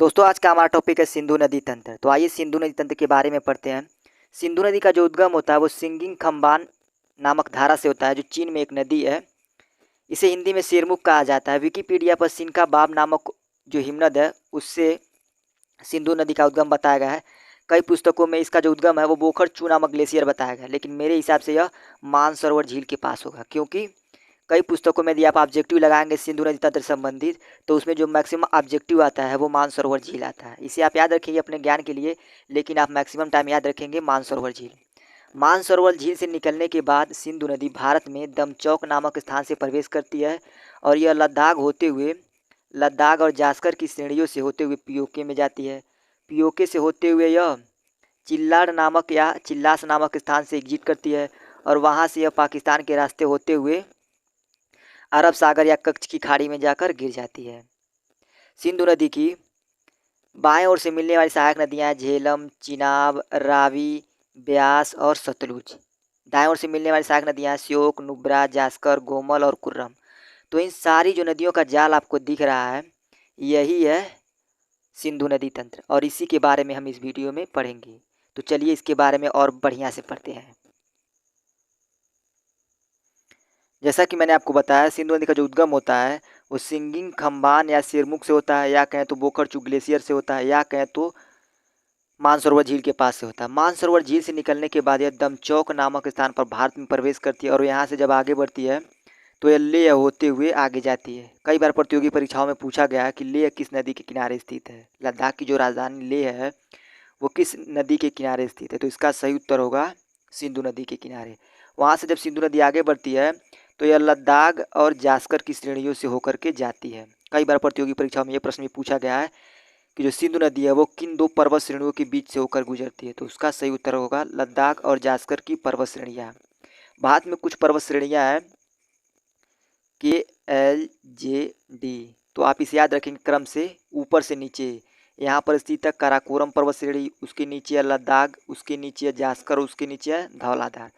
दोस्तों आज का हमारा टॉपिक है सिंधु नदी तंत्र। तो आइए सिंधु नदी तंत्र के बारे में पढ़ते हैं। सिंधु नदी का जो उद्गम होता है वो सिंगिंग खम्बान नामक धारा से होता है, जो चीन में एक नदी है। इसे हिंदी में शेरमुख कहा जाता है। विकिपीडिया पर सिनका बाब नामक जो हिमनद है उससे सिंधु नदी का उद्गम बताया गया है। कई पुस्तकों में इसका जो उद्गम है वो बोखर चू नामक ग्लेशियर बताया गया है, लेकिन मेरे हिसाब से यह मानसरोवर झील के पास होगा, क्योंकि कई पुस्तकों में यदि आप ऑब्जेक्टिव लगाएंगे सिंधु नदी तंत्र से संबंधित तो उसमें जो मैक्सिमम ऑब्जेक्टिव आता है वो मानसरोवर झील आता है। इसे आप याद रखेंगे अपने ज्ञान के लिए, लेकिन आप मैक्सिमम टाइम याद रखेंगे मानसरोवर झील। मानसरोवर झील से निकलने के बाद सिंधु नदी भारत में दमचौक नामक स्थान से प्रवेश करती है और यह लद्दाख और जास्कर की श्रेणियों से होते हुए पीओके में जाती है। पीओके से होते हुए यह चिल्लाड़ नामक या चिल्लास नामक स्थान से एग्जिट करती है और वहाँ से यह पाकिस्तान के रास्ते होते हुए अरब सागर या कच्छ की खाड़ी में जाकर गिर जाती है। सिंधु नदी की बाएं ओर से मिलने वाली सहायक नदियां हैं झेलम, चिनाब, रावी, ब्यास और सतलुज। दाएं ओर से मिलने वाली सहायक नदियां हैं श्योक, नुब्रा, जास्कर, गोमल और कुर्रम। तो इन सारी जो नदियों का जाल आपको दिख रहा है यही है सिंधु नदी तंत्र, और इसी के बारे में हम इस वीडियो में पढ़ेंगे। तो चलिए इसके बारे में और बढ़िया से पढ़ते हैं। जैसा कि मैंने आपको बताया, सिंधु नदी का जो उद्गम होता है वो सिंगिंग खम्बान या सिरमुख से होता है, या कहें तो बोखरचू ग्लेशियर से होता है, या कहें तो मानसरोवर झील के पास से होता है। मानसरोवर झील से निकलने के बाद यह दमचौक नामक स्थान पर भारत में प्रवेश करती है और यहाँ से जब आगे बढ़ती है तो यह लेह होते हुए आगे जाती है। कई बार प्रतियोगी परीक्षाओं में पूछा गया है कि लेह किस नदी के किनारे स्थित है। लद्दाख की जो राजधानी लेह है वो किस नदी के किनारे स्थित है, तो इसका सही उत्तर होगा सिंधु नदी के किनारे। वहाँ से जब सिंधु नदी आगे बढ़ती है तो यह लद्दाख और जास्कर की श्रेणियों से होकर के जाती है। कई बार प्रतियोगी परीक्षाओं में यह प्रश्न भी पूछा गया है कि जो सिंधु नदी है वो किन दो पर्वत श्रेणियों के बीच से होकर गुजरती है, तो उसका सही उत्तर होगा लद्दाख और जास्कर की पर्वत श्रेणियाँ। भारत में कुछ पर्वत श्रेणियाँ हैं KLJD, तो आप इसे याद रखेंगे क्रम से ऊपर से नीचे। यहाँ पर स्थित है काराकोरम पर्वत श्रेणी, उसके नीचे है लद्दाख, उसके नीचे है जास्कर, उसके नीचे है धौलाधार।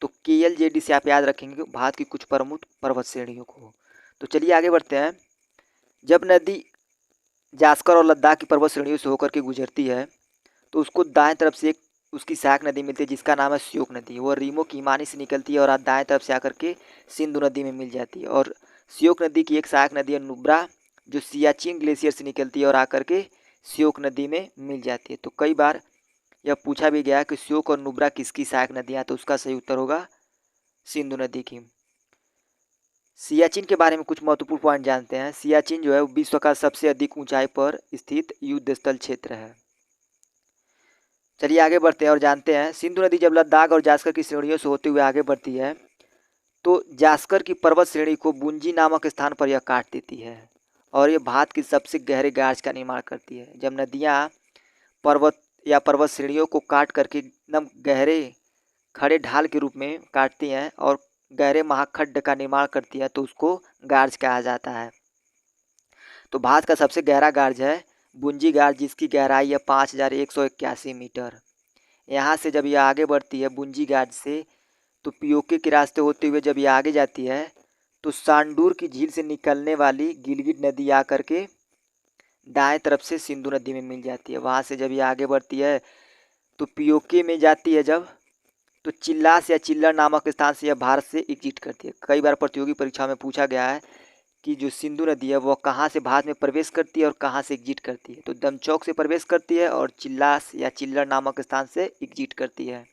तो KLJD से आप याद रखेंगे भारत की कुछ प्रमुख पर्वत श्रेणियों को। तो चलिए आगे बढ़ते हैं। जब नदी जास्कर और लद्दाख की पर्वत श्रेणियों से होकर के गुजरती है तो उसको दाएं तरफ से एक उसकी सहायक नदी मिलती है जिसका नाम है श्योक नदी। वो रीमो कीमानी से निकलती है और दाएं तरफ से आकर के सिंधु नदी में मिल जाती है। और श्योक नदी की एक सहायक नदी है नुब्रा, जो सियाचिन ग्लेशियर से निकलती है और आकर के श्योक नदी में मिल जाती है। तो कई बार यह पूछा भी गया कि श्योक और नुब्रा किसकी सहायक नदियाँ, तो उसका सही उत्तर होगा सिंधु नदी की। सियाचिन के बारे में कुछ महत्वपूर्ण पॉइंट जानते हैं। सियाचिन जो है विश्व का सबसे अधिक ऊंचाई पर स्थित युद्ध स्थल क्षेत्र है। चलिए आगे बढ़ते हैं और जानते हैं सिंधु नदी जब लद्दाख और जास्कर की श्रेणियों से होते हुए आगे बढ़ती है तो जास्कर की पर्वत श्रेणी को बुंजी नामक स्थान पर यह काट देती है और ये भारत की सबसे गहरे गार्ज का निर्माण करती है। जब नदियाँ पर्वत श्रेणियों को काट करके एकदम गहरे खड़े ढाल के रूप में काटती हैं और गहरे महाखड्ड का निर्माण करती है तो उसको गार्ज कहा जाता है। तो भारत का सबसे गहरा गार्ज है बुंजी गार्ज, जिसकी गहराई है 5181 मीटर। यहाँ से जब यह आगे बढ़ती है बुंजी गार्ज से तो पीओके के रास्ते होते हुए जब यह आगे जाती है तो सांडूर की झील से निकलने वाली गिलगित नदी आकर के दाएं तरफ से सिंधु नदी में मिल जाती है। वहाँ से जब यह आगे बढ़ती है तो पीओके में जाती है जब तो चिल्लास या चिल्लर नामक स्थान से यह भारत से एग्जिट करती है। कई बार प्रतियोगी परीक्षा में पूछा गया है कि जो सिंधु नदी है वह कहाँ से भारत में प्रवेश करती है और कहाँ से एग्जिट करती है, तो दमचौक से प्रवेश करती है और चिल्लास या चिल्लर नामक स्थान से एग्जिट करती है।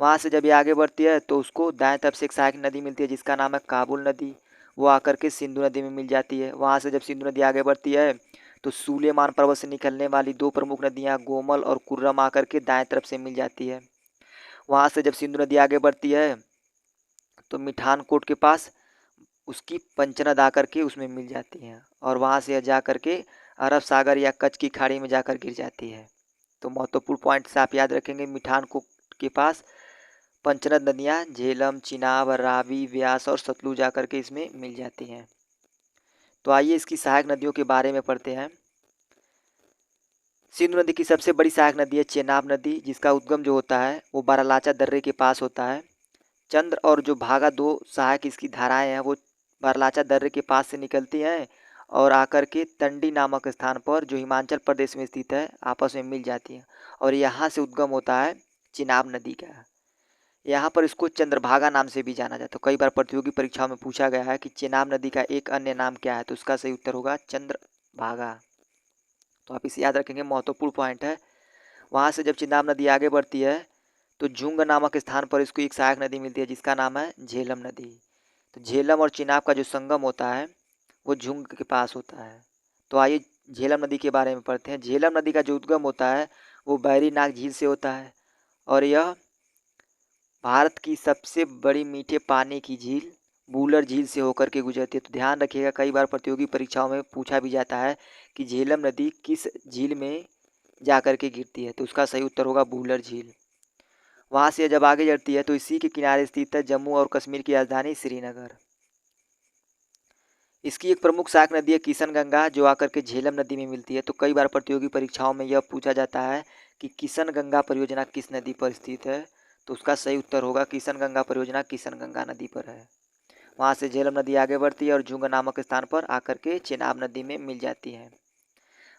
वहाँ से जब ये आगे बढ़ती है तो उसको दाएं तरफ से एक सहायक नदी मिलती है जिसका नाम है काबुल नदी, वो आकर के सिंधु नदी में मिल जाती है। वहाँ से जब सिंधु नदी आगे बढ़ती है तो सुलेमान पर्वत से निकलने वाली दो प्रमुख नदियाँ गोमल और कुर्रम आकर के दाएं तरफ से मिल जाती है। वहाँ से जब सिंधु नदी आगे बढ़ती है तो मिठानकोट के पास उसकी पंचनद आकर के उसमें मिल जाती हैं और वहाँ से जा कर के अरब सागर या कच्छ की खाड़ी में जाकर गिर जाती है। तो महत्वपूर्ण पॉइंट से आप याद रखेंगे मिठानकोट के पास पंचनद नदियाँ झेलम, चिनाब, रावी, व्यास और सतलुज आकर के इसमें मिल जाती हैं। तो आइए इसकी सहायक नदियों के बारे में पढ़ते हैं। सिंधु नदी की सबसे बड़ी सहायक नदी है चेनाब नदी, जिसका उद्गम जो होता है वो बारालाचा दर्रे के पास होता है। चंद्र और जो भागा दो सहायक इसकी धाराएं हैं वो बारालाचा दर्रे के पास से निकलती हैं और आकर के तंडी नामक स्थान पर, जो हिमाचल प्रदेश में स्थित है, आपस में मिल जाती हैं और यहाँ से उद्गम होता है चिनाब नदी का। यहाँ पर इसको चंद्रभागा नाम से भी जाना जाता है। कई बार प्रतियोगी परीक्षाओं में पूछा गया है कि चिनाब नदी का एक अन्य नाम क्या है, तो उसका सही उत्तर होगा चंद्रभागा। तो आप इसे याद रखेंगे, महत्वपूर्ण पॉइंट है। वहाँ से जब चिनाब नदी आगे बढ़ती है तो झुंग नामक स्थान पर इसको एक सहायक नदी मिलती है जिसका नाम है झेलम नदी। तो झेलम और चिनाब का जो संगम होता है वो झुंग के पास होता है। तो आइए झेलम नदी के बारे में पढ़ते हैं। झेलम नदी का जो उद्गम होता है वो बैरीनाग झील से होता है और यह भारत की सबसे बड़ी मीठे पानी की झील बूलर झील से होकर के गुजरती है। तो ध्यान रखिएगा, कई बार प्रतियोगी परीक्षाओं में पूछा भी जाता है कि झेलम नदी किस झील में जाकर के गिरती है, तो उसका सही उत्तर होगा बूलर झील। वहाँ से जब आगे बढ़ती है तो इसी के किनारे स्थित है जम्मू और कश्मीर की राजधानी श्रीनगर। इसकी एक प्रमुख सहायक नदी है किशन गंगा, जो आकर के झेलम नदी में मिलती है। तो कई बार प्रतियोगी परीक्षाओं में यह पूछा जाता है कि किशन गंगा परियोजना किस नदी पर स्थित है, तो उसका सही उत्तर होगा किशन गंगा परियोजना किशन गंगा नदी पर है। वहाँ से झेलम नदी आगे बढ़ती है और झुंग नामक स्थान पर आकर के चेनाब नदी में मिल जाती है।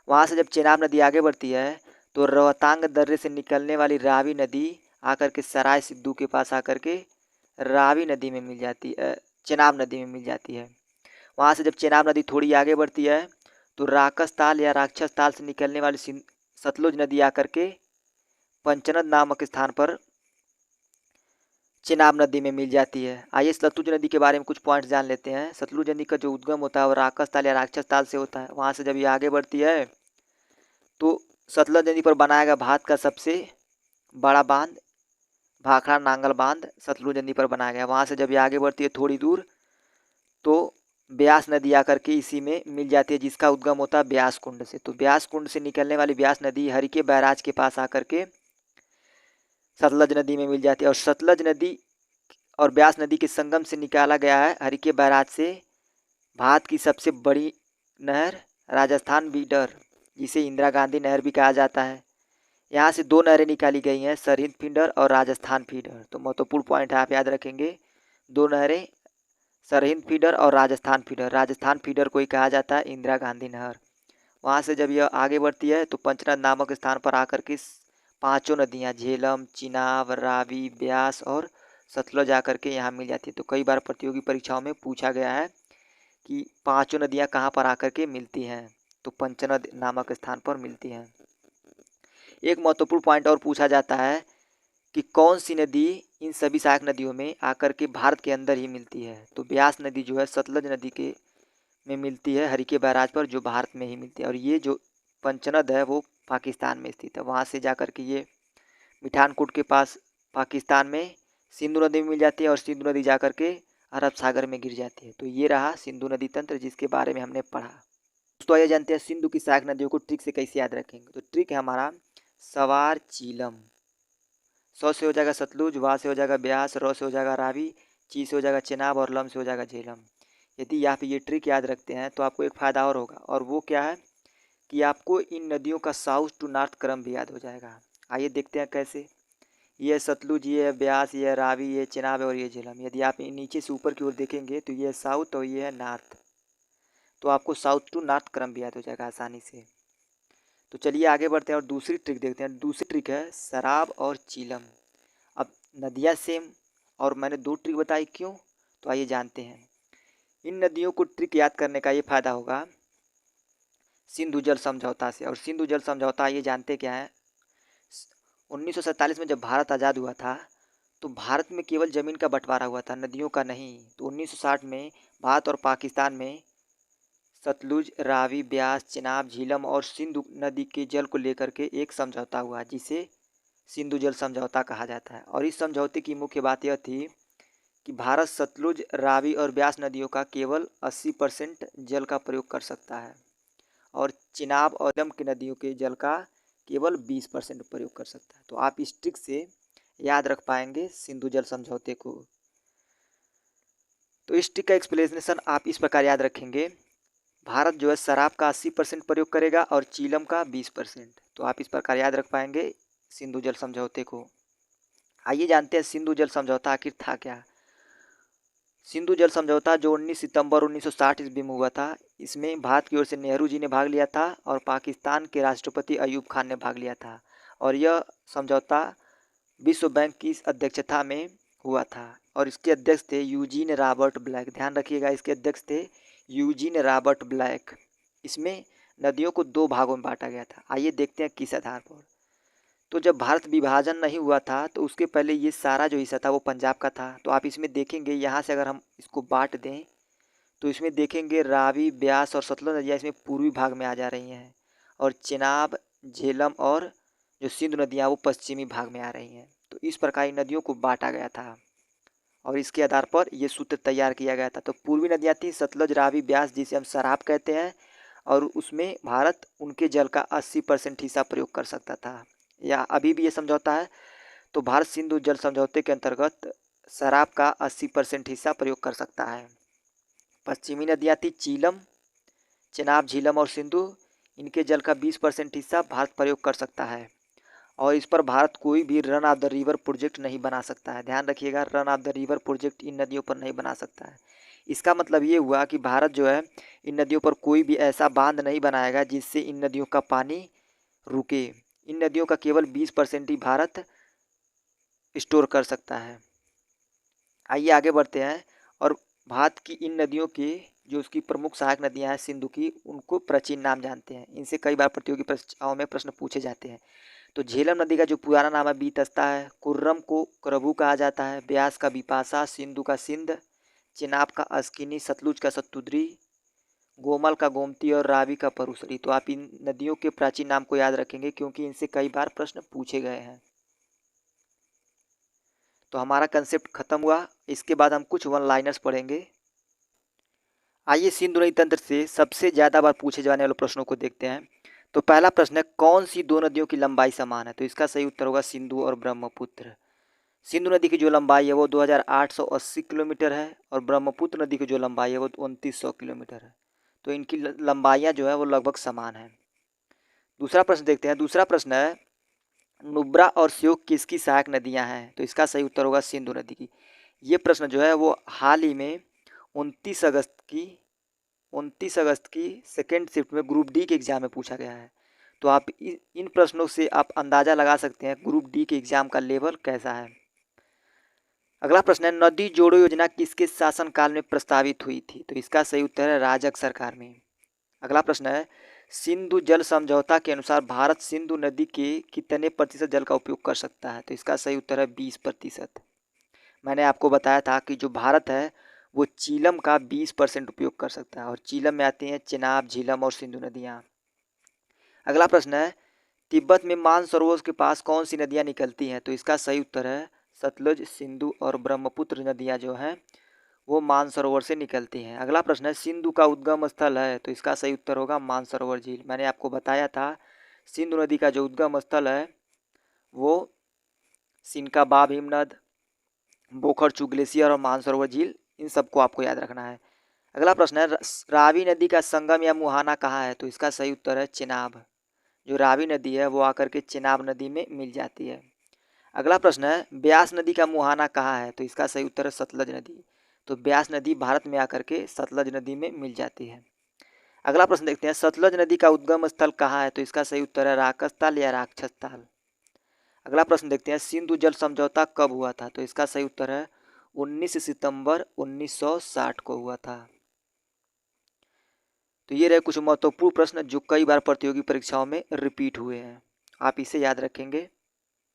वहाँ से जब चेनाब नदी आगे बढ़ती है तो रोहतांग दर्रे से निकलने वाली रावी नदी आकर के सराय सिद्धू के पास आकर के रावी नदी में मिल जाती है, चेनाब नदी में मिल जाती है। वहाँ से जब चेनाब नदी थोड़ी आगे बढ़ती है तो राकस ताल या राक्षस ताल से निकलने वाली सतलुज नदी आकर के पंचनद नामक स्थान पर चेनाब नदी में मिल जाती है। आइए सतलुज नदी के बारे में कुछ पॉइंट्स जान लेते हैं। सतलुज नदी का जो उद्गम होता है वो राकस ताल या राक्षस ताल से होता है। वहाँ से जब ये आगे बढ़ती है तो सतलुज नदी पर बनाया गया भारत का सबसे बड़ा बांध भाखड़ा नांगल बांध सतलुज नदी पर बनाया गया। वहाँ से जब ये आगे बढ़ती है थोड़ी दूर तो ब्यास नदी आकर के इसी में मिल जाती है जिसका उद्गम होता है ब्यास कुंड से। तो ब्यास कुंड से निकलने वाली ब्यास नदी हरिके बैराज के पास आकर के सतलज नदी में मिल जाती है और सतलज नदी और ब्यास नदी के संगम से निकाला गया है हरिके बैराज से भारत की सबसे बड़ी नहर राजस्थान बीडर, जिसे इंदिरा गांधी नहर भी कहा जाता है। यहाँ से दो नहरें निकाली गई हैं, सरहिंद फीडर और राजस्थान फीडर। तो महत्वपूर्ण पॉइंट है, आप याद रखेंगे, दो नहरें सरहिंद फीडर और राजस्थान फीडर। राजस्थान फीडर को ही कहा जाता है इंदिरा गांधी नहर। वहाँ से जब यह आगे बढ़ती है तो पंचनद नामक स्थान पर आकर के पांचों नदियाँ झेलम, चिनाब, रावी, ब्यास और सतलुज आकर के यहाँ मिल जाती है। तो कई बार प्रतियोगी परीक्षाओं में पूछा गया है कि पांचों नदियाँ कहाँ पर आकर के मिलती हैं, तो पंचनद नामक स्थान पर मिलती हैं। एक महत्वपूर्ण पॉइंट और पूछा जाता है कि कौन सी नदी इन सभी सहायक नदियों में आकर के भारत के अंदर ही मिलती है। तो ब्यास नदी जो है सतलज नदी के में मिलती है हरिके बैराज पर, जो भारत में ही मिलती है। और ये जो पंचनद है वो पाकिस्तान में स्थित है। वहाँ से जाकर के ये मिठानकोट के पास पाकिस्तान में सिंधु नदी में मिल जाती है और सिंधु नदी जाकर के अरब सागर में गिर जाती है। तो ये रहा सिंधु नदी तंत्र जिसके बारे में हमने पढ़ा। दोस्तों आइए जानते हैं सिंधु की सहायक नदियों को ट्रिक से कैसे याद रखेंगे। तो ट्रिक है हमारा सवार चीलम। सौ से हो जाएगा सतलुज, वा से हो जाएगा ब्यास, र से हो जाएगा रावी, ची से हो जाएगा चेनाब और लम से हो जाएगा झेलम। यदि आप ये ट्रिक याद रखते हैं तो आपको एक फ़ायदा और होगा, और वो क्या है कि आपको इन नदियों का साउथ टू नॉर्थ क्रम भी याद हो जाएगा। आइए देखते हैं कैसे। ये है सतलुज, ये है ब्यास, ये है रावी, ये चेनाब और ये झेलम। यदि आप नीचे से ऊपर की ओर देखेंगे तो ये है साउथ और ये है नॉर्थ, तो आपको साउथ टू नॉर्थ क्रम भी याद हो जाएगा आसानी से। तो चलिए आगे बढ़ते हैं और दूसरी ट्रिक देखते हैं। दूसरी ट्रिक है शराब और चीलम। अब नदियाँ सेम और मैंने दो ट्रिक बताई, क्यों, तो आइए जानते हैं। इन नदियों को ट्रिक याद करने का ये फायदा होगा सिंधु जल समझौता से। और सिंधु जल समझौता ये जानते क्या है, 1947 में जब भारत आज़ाद हुआ था तो भारत में केवल ज़मीन का बंटवारा हुआ था, नदियों का नहीं। तो 1960 में भारत और पाकिस्तान में सतलुज, रावी, ब्यास, चिनाब, झीलम और सिंधु नदी के जल को लेकर के एक समझौता हुआ जिसे सिंधु जल समझौता कहा जाता है। और इस समझौते की मुख्य बात यह थी कि भारत सतलुज, रावी और ब्यास नदियों का केवल 80% जल का प्रयोग कर सकता है और चिनाब और झेलम की नदियों के जल का केवल 20% प्रयोग कर सकता है। तो आप इस ट्रिक से याद रख पाएंगे सिंधु जल समझौते को। तो इस ट्रिक का एक्सप्लेनेशन आप इस प्रकार याद रखेंगे, भारत जो है शराब का 80% प्रयोग करेगा और चीलम का 20%। तो आप इस प्रकार याद रख पाएंगे सिंधु जल समझौते को। आइए जानते हैं सिंधु जल समझौता आखिर था क्या। सिंधु जल समझौता जो 19 सितंबर 1960 ईस्वी में हुआ था, इसमें भारत की ओर से नेहरू जी ने भाग लिया था और पाकिस्तान के राष्ट्रपति अयूब खान ने भाग लिया था। और यह समझौता विश्व बैंक की अध्यक्षता में हुआ था और इसके अध्यक्ष थे यूजीन रॉबर्ट ब्लैक। ध्यान रखिएगा, इसके अध्यक्ष थे यूजीन रॉबर्ट ब्लैक। इसमें नदियों को 2 भागों में बांटा गया था। आइए देखते हैं किस आधार पर। तो जब भारत विभाजन नहीं हुआ था तो उसके पहले ये सारा जो हिस्सा था वो पंजाब का था। तो आप इसमें देखेंगे, यहाँ से अगर हम इसको बांट दें तो इसमें देखेंगे रावी, ब्यास और सतलुज नदियाँ इसमें पूर्वी भाग में आ जा रही हैं और चेनाब, झेलम और जो सिंधु नदियाँ वो पश्चिमी भाग में आ रही हैं। तो इस प्रकार इन नदियों को बांटा गया था और इसके आधार पर ये सूत्र तैयार किया गया था। तो पूर्वी नदियाँ थी सतलुज, रावी, ब्यास, जिसे हम सराब कहते हैं, और उसमें भारत उनके जल का 80% हिस्सा प्रयोग कर सकता था, या अभी भी ये समझौता है। तो भारत सिंधु जल समझौते के अंतर्गत शराब का 80% हिस्सा प्रयोग कर सकता है। पश्चिमी नदियाँ थी चीलम, चेनाब, झीलम और सिंधु। इनके जल का 20% हिस्सा भारत प्रयोग कर सकता है और इस पर भारत कोई भी run of the river project नहीं बना सकता है। ध्यान रखिएगा, run of the river project in नदियों पर नहीं बना सकता है। इसका मतलब ये हुआ कि भारत जो है इन नदियों पर कोई भी ऐसा बांध नहीं बनाएगा जिससे इन नदियों का पानी रुके। इन नदियों का केवल 20% ही भारत स्टोर कर सकता है। आइए आगे बढ़ते हैं और भारत की इन नदियों के जो उसकी प्रमुख सहायक नदियां हैं सिंधु की, उनको प्राचीन नाम जानते हैं। इनसे कई बार प्रतियोगी परीक्षाओं में प्रश्न पूछे जाते हैं। तो झेलम नदी का जो पुराना नाम है बीतस्ता है, कुर्रम को करबू कहा जाता है, ब्यास का बिपाशा, सिंधु का सिंध, चेनाब का अस्किनी, सतलुज का सत्तुद्री, गोमल का गोमती और रावी का परुसरी। तो आप इन नदियों के प्राचीन नाम को याद रखेंगे क्योंकि इनसे कई बार प्रश्न पूछे गए हैं। तो हमारा कंसेप्ट खत्म हुआ। इसके बाद हम कुछ वन लाइनर्स पढ़ेंगे। आइए सिंधु नदी तंत्र से सबसे ज़्यादा बार पूछे जाने वाले प्रश्नों को देखते हैं। तो पहला प्रश्न है, कौन सी 2 नदियों की लंबाई समान है? तो इसका सही उत्तर होगा सिंधु और ब्रह्मपुत्र। सिंधु नदी की जो लंबाई है वो 2880 किलोमीटर है और ब्रह्मपुत्र नदी की जो लंबाई है वो 2900 किलोमीटर है। तो इनकी लंबाइयाँ जो है वो लगभग समान है। दूसरा प्रश्न देखते हैं। दूसरा प्रश्न है, नुब्रा और श्योक किसकी सहायक नदियां हैं? तो इसका सही उत्तर होगा सिंधु नदी की। ये प्रश्न जो है वो हाल ही में 29 अगस्त की सेकेंड शिफ्ट में ग्रुप डी के एग्जाम में पूछा गया है। तो आप इन प्रश्नों से आप अंदाज़ा लगा सकते हैं ग्रुप डी के एग्जाम का लेवल कैसा है। अगला प्रश्न है, नदी जोड़ो योजना किसके शासनकाल में प्रस्तावित हुई थी? तो इसका सही उत्तर है राजग सरकार में। अगला प्रश्न है, सिंधु जल समझौता के अनुसार भारत सिंधु नदी के कितने प्रतिशत जल का उपयोग कर सकता है? तो इसका सही उत्तर है 20%। मैंने आपको बताया था कि जो भारत है वो चीलम का 20% उपयोग कर सकता है और चीलम में आती हैं चेनाब, झीलम और सिंधु नदियाँ। अगला प्रश्न है, तिब्बत में मानसरोवर के पास कौन सी नदियाँ निकलती हैं? तो इसका सही उत्तर है सतलुज, सिंधु और ब्रह्मपुत्र नदियाँ जो हैं वो मानसरोवर से निकलती हैं। अगला प्रश्न है, सिंधु का उद्गम स्थल है? तो इसका सही उत्तर होगा मानसरोवर झील। मैंने आपको बताया था सिंधु नदी का जो उद्गम स्थल है वो सिनकाबाब हिमनद, बोखरचू ग्लेशियर और मानसरोवर झील, इन सबको आपको याद रखना है। अगला प्रश्न है, रावी नदी का संगम या मुहाना कहाँ है? तो इसका सही उत्तर है चेनाब। जो रावी नदी है वो आकर के चेनाब नदी में मिल जाती है। अगला प्रश्न है, ब्यास नदी का मुहाना कहाँ है? तो इसका सही उत्तर है सतलज नदी। तो ब्यास नदी भारत में आकर के सतलज नदी में मिल जाती है। अगला प्रश्न देखते हैं, सतलज नदी का उद्गम स्थल कहाँ है? तो इसका सही उत्तर है राकसताल या राक्षसताल। अगला प्रश्न देखते हैं, सिंधु जल समझौता कब हुआ था? तो इसका सही उत्तर है 19 सितंबर 1960 को हुआ था। तो ये रहे कुछ महत्वपूर्ण प्रश्न जो कई बार प्रतियोगी परीक्षाओं में रिपीट हुए हैं, आप इसे याद रखेंगे।